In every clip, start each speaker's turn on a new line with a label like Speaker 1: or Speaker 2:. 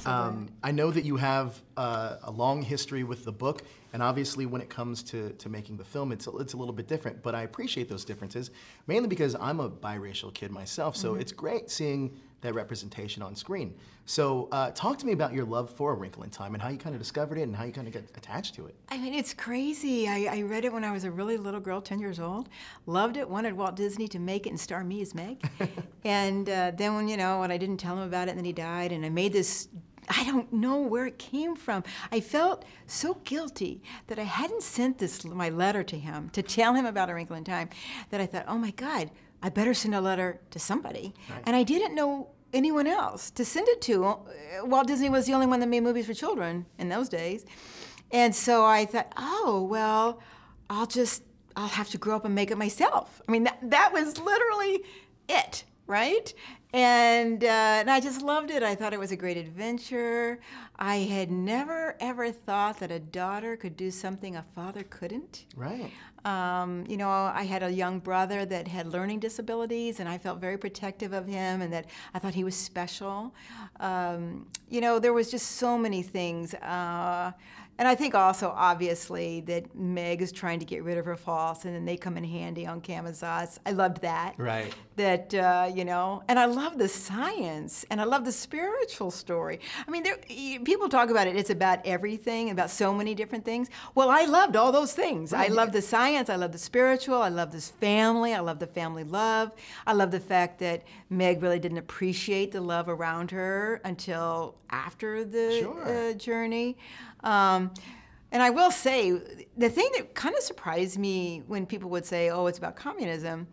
Speaker 1: so glad.
Speaker 2: I know that you have a long history with the book, and obviously when it comes to making the film, it's a little bit different, but I appreciate those differences, mainly because I'm a biracial kid myself, so it's great seeing that representation on screen. So talk to me about your love for A Wrinkle in Time and how you kind of discovered it and how you kind of got attached to it.
Speaker 1: I mean, it's crazy. I read it when I was a really little girl, 10 years old. Loved it, wanted Walt Disney to make it and star me as Meg. And then when, when I didn't tell him about it, and then he died, and I made this, I don't know where it came from. I felt so guilty that I hadn't sent my letter to him to tell him about A Wrinkle in Time, that I thought, oh my God, I better send a letter to somebody. Right. And I didn't know anyone else to send it to. Walt Disney was the only one that made movies for children in those days. And so I thought, oh, well, I'll have to grow up and make it myself. I mean, that was literally it, right? And I just loved it. I thought it was a great adventure. I had never, ever thought that a daughter could do something a father couldn't.
Speaker 2: Right.
Speaker 1: I had a young brother that had learning disabilities, and I felt very protective of him, and that I thought he was special. There was just so many things. And I think also, obviously, that Meg is trying to get rid of her faults, and then they come in handy on Camazotz. I loved that.
Speaker 2: Right.
Speaker 1: That, and I love the science, and I love the spiritual story. I mean, people talk about it's about everything, about so many different things. Well, I loved all those things. Right. I love the science, I love the spiritual, I love this family, I love the family love. I love the fact that Meg really didn't appreciate the love around her until after the journey. And I will say, the thing that kind of surprised me when people would say, oh, it's about communism,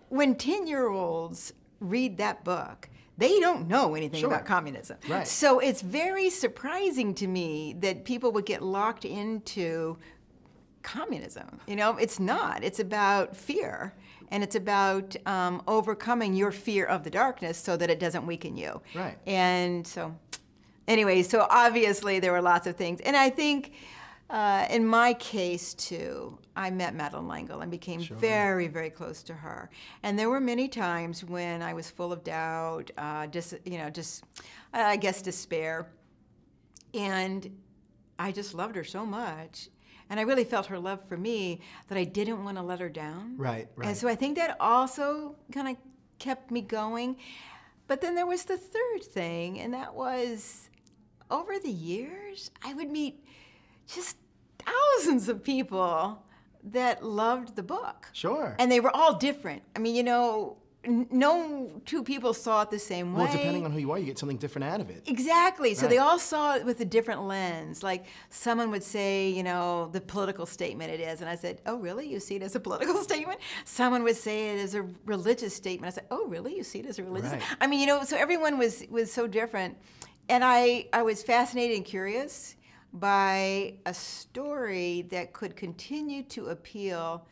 Speaker 1: when 10-year-olds read that book, they don't know anything about communism.
Speaker 2: Right.
Speaker 1: So it's very surprising to me that people would get locked into communism. It's not. It's about fear. And it's about overcoming your fear of the darkness so that it doesn't weaken you.
Speaker 2: Right.
Speaker 1: And so, anyway, so obviously there were lots of things. And I think in my case, too, I met Madeleine L'Engle and became very, very close to her. And there were many times when I was full of doubt, I guess despair. And I just loved her so much. And I really felt her love for me that I didn't want to let her down.
Speaker 2: Right, right.
Speaker 1: And so I think that also kind of kept me going. But then there was the third thing, and that was over the years, I would meet just thousands of people that loved the book.
Speaker 2: Sure.
Speaker 1: And they were all different. I mean, no two people saw it the same way.
Speaker 2: Well, depending on who you are, you get something different out of it.
Speaker 1: Exactly. So
Speaker 2: Right.
Speaker 1: they all saw it with a different lens. Like someone would say, the political statement it is. And I said, oh, really? You see it as a political statement? Someone would say it as a religious statement. I said, oh, really? You see it as a religious
Speaker 2: Right.
Speaker 1: I mean, so everyone was so different. And I was fascinated and curious by a story that could continue to appeal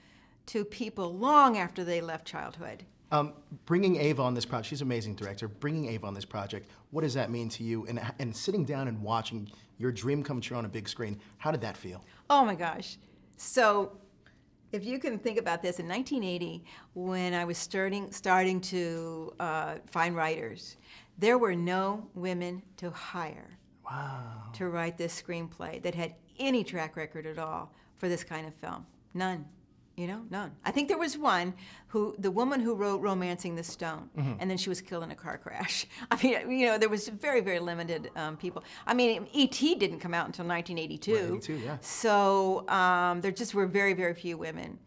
Speaker 1: to people long after they left childhood.
Speaker 2: Bringing Ava on this project, she's an amazing director, bringing Ava on this project, what does that mean to you? And sitting down and watching your dream come true on a big screen, how did that feel?
Speaker 1: Oh my gosh. So if you can think about this, in 1980, when I was starting to find writers, there were no women to hire to write this screenplay that had any track record at all for this kind of film. None. None. I think there was one, the woman who wrote Romancing the Stone, and then she was killed in a car crash. I mean, there was very, very limited people. I mean, E.T. didn't come out until 1982.
Speaker 2: Right, 82, yeah.
Speaker 1: So there just were very, very few women.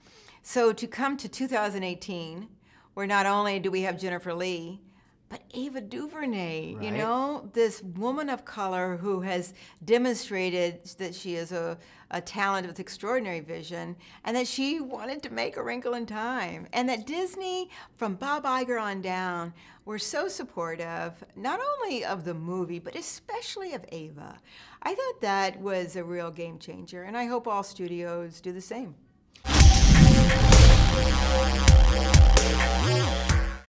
Speaker 1: So to come to 2018, where not only do we have Jennifer Lee, but Ava DuVernay,
Speaker 2: Right.
Speaker 1: This woman of color who has demonstrated that she is a talent with extraordinary vision, and that she wanted to make A Wrinkle in Time, and that Disney, from Bob Iger on down, were so supportive, not only of the movie, but especially of Ava. I thought that was a real game changer, and I hope all studios do the same.